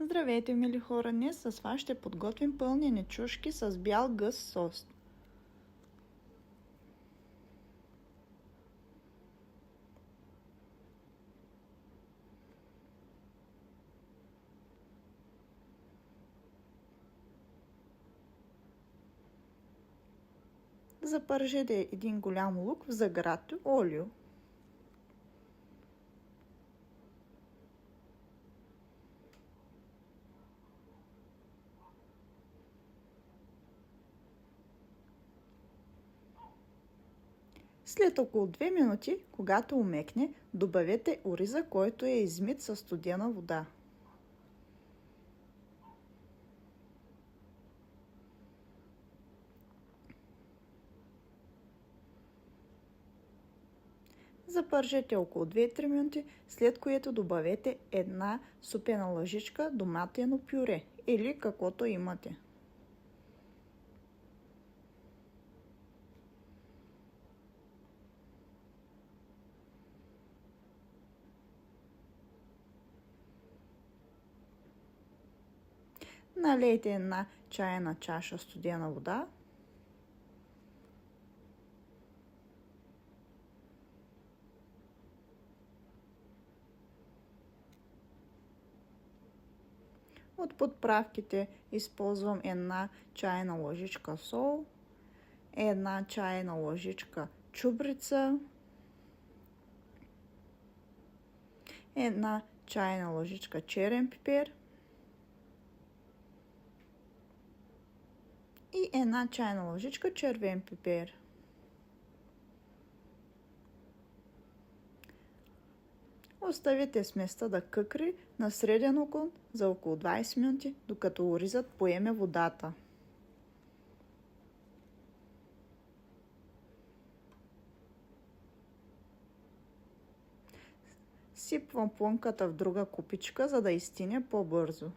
Здравейте, мили хора! Днес с вас ще подготвим пълнени чушки с бял гъс сос. Запържете един голям лук в загрято олио. След около 2 минути, когато умекне, добавете ориза, който е измит със студена вода. Запържете около 2-3 минути, след което добавете една супена лъжичка доматено пюре или каквото имате. Налейте една чайна чаша студена вода. От подправките използвам една чайна лъжичка сол, една чайна лъжичка чубрица, една чайна лъжичка черен пипер и една чайна лъжичка червен пипер. Оставете сместа да къкри на среден огън за около 20 минути, докато оризът поеме водата. Сипвам плънката в друга купичка, за да изстине по-бързо.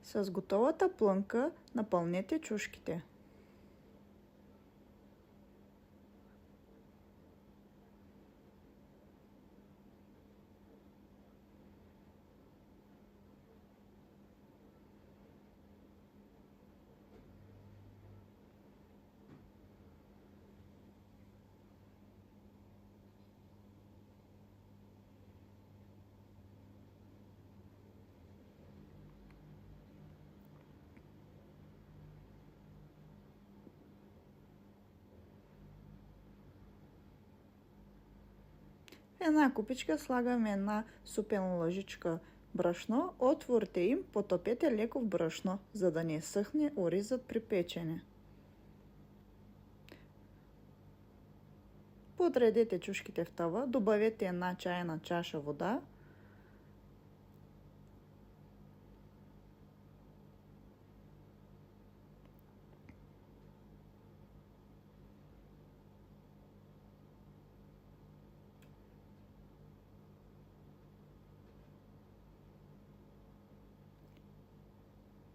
С готовата плънка напълнете чушките. В една купичка слагаме една супена лъжичка брашно. Отворите им потопете леко в брашно, за да не съхне оризът при печене. Подредете чушките в тава, добавете една чайна чаша вода.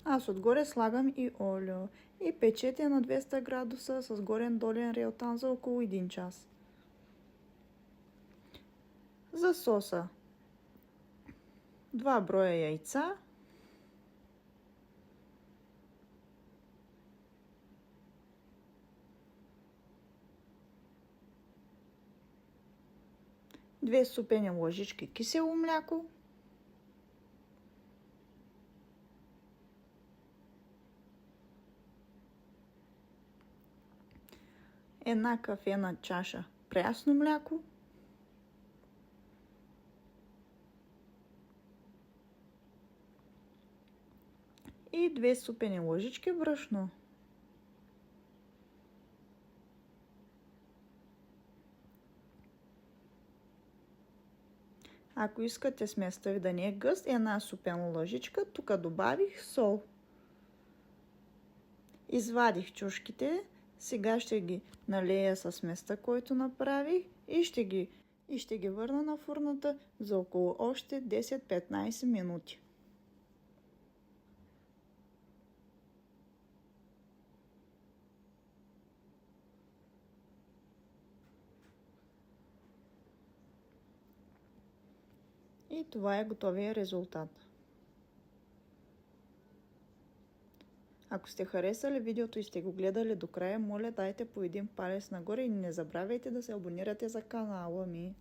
Аз отгоре слагам и олио и печете на 200 градуса с горен-долен реалтан за около 1 час. За соса 2 броя яйца, две супени лъжички кисело мляко, една кафена чаша прясно мляко, и 2 супени лъжички брашно. Ако искате сместа ви да не е гъст, една супена лъжичка, тук добавих сол. Извадих чушките, сега ще ги налея с сместа, който направих и ще ги върна на фурната за около още 10-15 минути. И това е готовия резултат. Ако сте харесали видеото и сте го гледали до края, моля дайте по един палец нагоре и не забравяйте да се абонирате за канала ми.